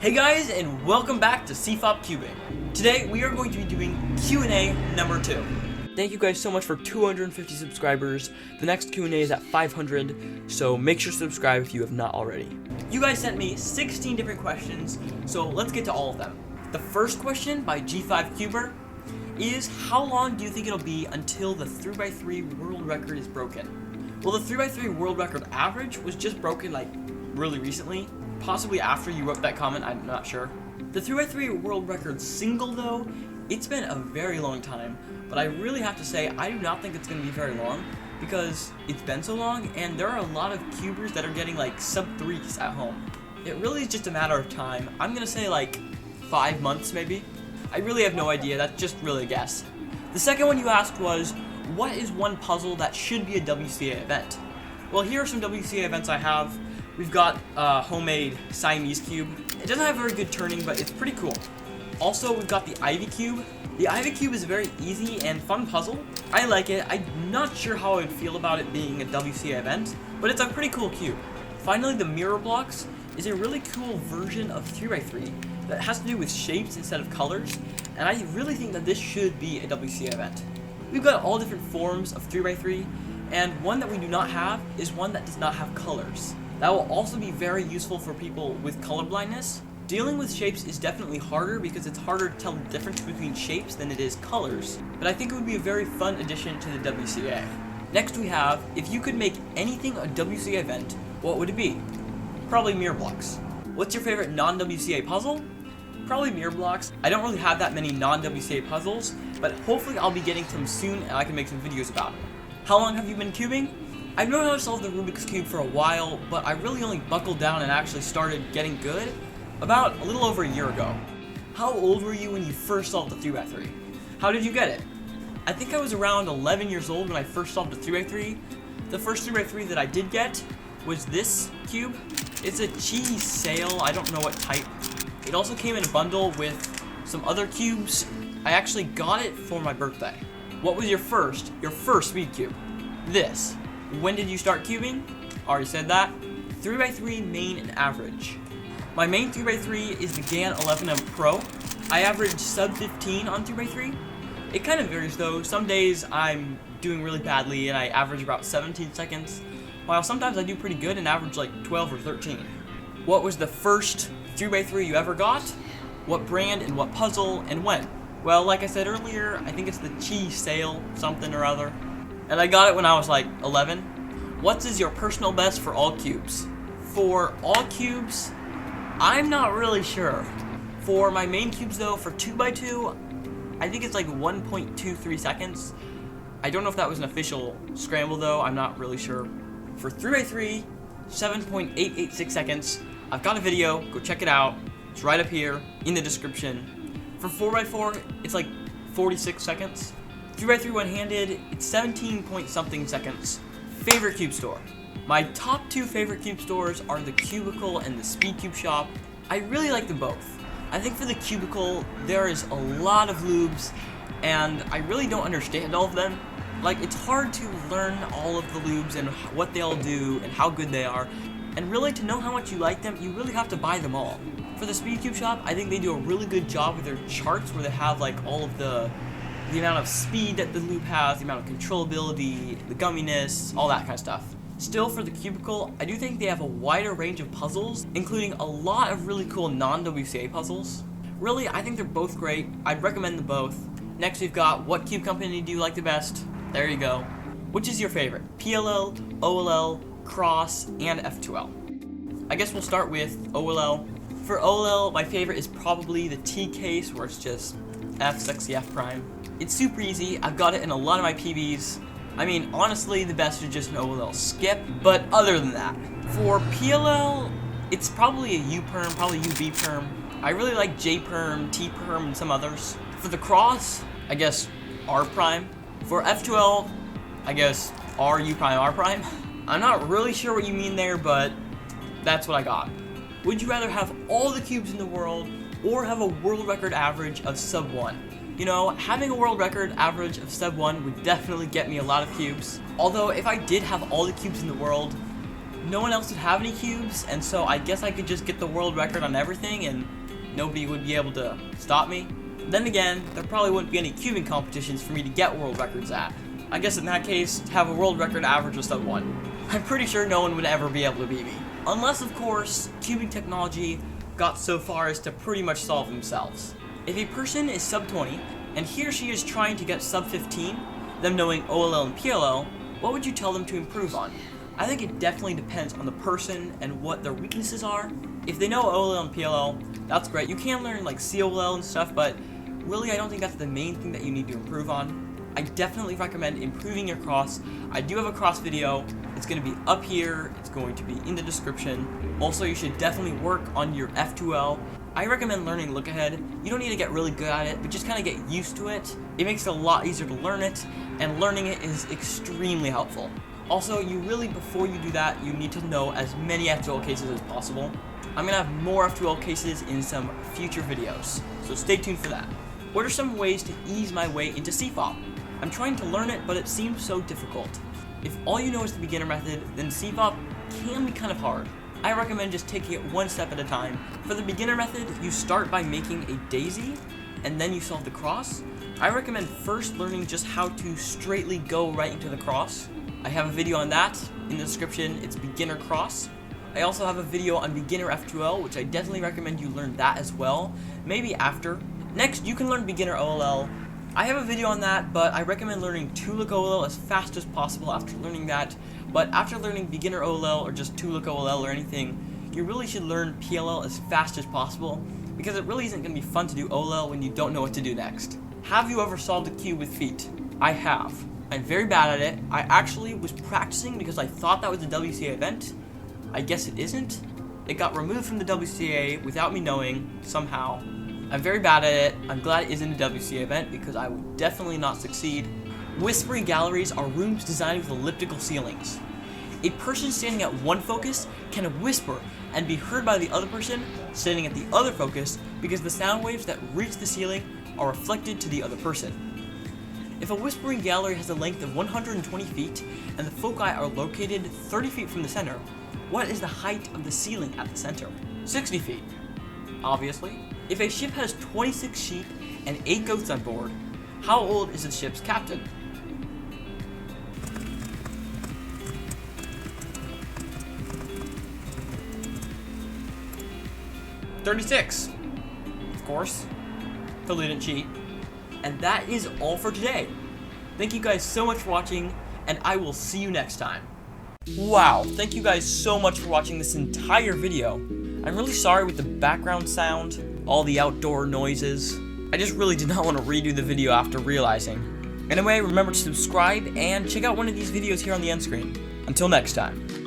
Hey guys, and welcome back to CFOP Cubing. Today we are going to be doing Q&A number 2. Thank you guys so much for 250 subscribers. The next Q&A is at 500, so make sure to subscribe if you have not already. You guys sent me 16 different questions, so let's get to all of them. The first question by G5Cuber is, how long do you think it'll be until the 3x3 world record is broken? Well, the 3x3 world record average was just broken like really recently. Possibly after you wrote that comment, I'm not sure. The 3x3 world record single though, it's been a very long time, but I really have to say I do not think it's going to be very long because it's been so long and there are a lot of cubers that are getting like sub 3s at home. It really is just a matter of time. I'm going to say like 5 months maybe. I really have no idea, that's just really a guess. The second one you asked was, what is one puzzle that should be a WCA event? Well, here are some WCA events I have. We've got a homemade Siamese cube. It doesn't have very good turning, but it's pretty cool. Also, we've got the Ivy cube. The Ivy cube is a very easy and fun puzzle. I like it. I'm not sure how I would feel about it being a WCA event, but it's a pretty cool cube. Finally, the mirror blocks is a really cool version of 3x3 that has to do with shapes instead of colors, and I really think that this should be a WCA event. We've got all different forms of 3x3, and one that we do not have is one that does not have colors. That will also be very useful for people with color blindness. Dealing with shapes is definitely harder because it's harder to tell the difference between shapes than it is colors, but I think it would be a very fun addition to the WCA. Next we have, if you could make anything a WCA event, what would it be? Probably mirror blocks. What's your favorite non-WCA puzzle? Probably mirror blocks. I don't really have that many non-WCA puzzles, but hopefully I'll be getting some soon and I can make some videos about it. How long have you been cubing? I've known how to solve the Rubik's Cube for a while, but I really only buckled down and actually started getting good about a little over a year ago. How old were you when you first solved the 3x3? How did you get it? I think I was around 11 years old when I first solved the 3x3. The first 3x3 that I did get was this cube. It's a cheese sale, I don't know what type. It also came in a bundle with some other cubes. I actually got it for my birthday. What was your first speed cube? This. When did you start cubing? Already said that. 3x3 main and average. My main 3x3 is the GAN 11M Pro. I average sub 15 on 3x3. It kind of varies though. Some days I'm doing really badly and I average about 17 seconds, while sometimes I do pretty good and average like 12 or 13. What was the first 3x3 you ever got? What brand and what puzzle and when? Well, like I said earlier, I think it's the cheese sale, something or other. And I got it when I was like 11. What is your personal best for all cubes? For all cubes, I'm not really sure. For my main cubes though, for 2x2, I think it's like 1.23 seconds. I don't know if that was an official scramble though, I'm not really sure. For 3x3, 7.886 seconds. I've got a video, go check it out. It's right up here in the description. For 4x4, it's like 46 seconds. 3x3 one-handed, it's 17 point something seconds. Favorite cube store. My top 2 favorite cube stores are the Cubicle and the Speed Cube Shop. I really like them both. I think for the Cubicle, there is a lot of lubes, and I really don't understand all of them. Like, it's hard to learn all of the lubes and what they all do and how good they are. And really, to know how much you like them, you really have to buy them all. For the Speed Cube Shop, I think they do a really good job with their charts where they have like all of the amount of speed that the loop has, the amount of controllability, the gumminess, all that kind of stuff. Still, for the Cubicle, I do think they have a wider range of puzzles, including a lot of really cool non-WCA puzzles. Really, I think they're both great. I'd recommend them both. Next, we've got, what cube company do you like the best? There you go. Which is your favorite? PLL, OLL, Cross, and F2L. I guess we'll start with OLL. For OLL, my favorite is probably the T case, where it's just F, sexy F prime. It's super easy. I've got it in a lot of my PBs. I mean, honestly, the best is just an OLL skip, but other than that. For PLL, it's probably a U perm, probably UV perm. I really like J perm, T perm, and some others. For the Cross, I guess R prime. For F2L, I guess R, U prime, R prime. I'm not really sure what you mean there, but that's what I got. Would you rather have all the cubes in the world or have a world record average of sub 1? You know, having a world record average of sub 1 would definitely get me a lot of cubes. Although, if I did have all the cubes in the world, no one else would have any cubes, and so I guess I could just get the world record on everything and nobody would be able to stop me. Then again, there probably wouldn't be any cubing competitions for me to get world records at. I guess in that case, to have a world record average of sub 1. I'm pretty sure no one would ever be able to beat me. Unless, of course, cubing technology got so far as to pretty much solve themselves. If a person is sub 20, and he or she is trying to get sub 15, them knowing OLL and PLL, what would you tell them to improve on? I think it definitely depends on the person and what their weaknesses are. If they know OLL and PLL, that's great. You can learn like COLL and stuff, but really I don't think that's the main thing that you need to improve on. I definitely recommend improving your cross. I do have a cross video. It's going to be up here. It's going to be in the description. Also, you should definitely work on your F2L. I recommend learning look ahead. You don't need to get really good at it, but just kind of get used to it. It makes it a lot easier to learn it, and learning it is extremely helpful. Also, you really, before you do that, you need to know as many F2L cases as possible. I'm going to have more F2L cases in some future videos, so stay tuned for that. What are some ways to ease my way into CFOP? I'm trying to learn it, but it seems so difficult. If all you know is the beginner method, then CFOP can be kind of hard. I recommend just taking it one step at a time. For the beginner method, you start by making a daisy, and then you solve the cross. I recommend first learning just how to straightly go right into the cross. I have a video on that in the description. It's beginner cross. I also have a video on beginner F2L, which I definitely recommend you learn that as well, maybe after. Next, you can learn beginner OLL. I have a video on that, but I recommend learning 2-look OLL as fast as possible after learning that. But after learning beginner OLL or just 2-look OLL or anything, you really should learn PLL as fast as possible, because it really isn't going to be fun to do OLL when you don't know what to do next. Have you ever solved a cube with feet? I have. I'm very bad at it. I actually was practicing because I thought that was a WCA event. I guess it isn't. It got removed from the WCA without me knowing, somehow. I'm very bad at it. I'm glad it isn't a WCA event because I would definitely not succeed. Whispering galleries are rooms designed with elliptical ceilings. A person standing at one focus can whisper and be heard by the other person standing at the other focus because the sound waves that reach the ceiling are reflected to the other person. If a whispering gallery has a length of 120 feet and the foci are located 30 feet from the center, what is the height of the ceiling at the center? 60 feet. Obviously. If a ship has 26 sheep and 8 goats on board, how old is the ship's captain? $36. Of course. Totally didn't cheat. And that is all for today. Thank you guys so much for watching, and I will see you next time. Wow, thank you guys so much for watching this entire video. I'm really sorry with the background sound, all the outdoor noises. I just really did not want to redo the video after realizing. Anyway, remember to subscribe and check out one of these videos here on the end screen. Until next time.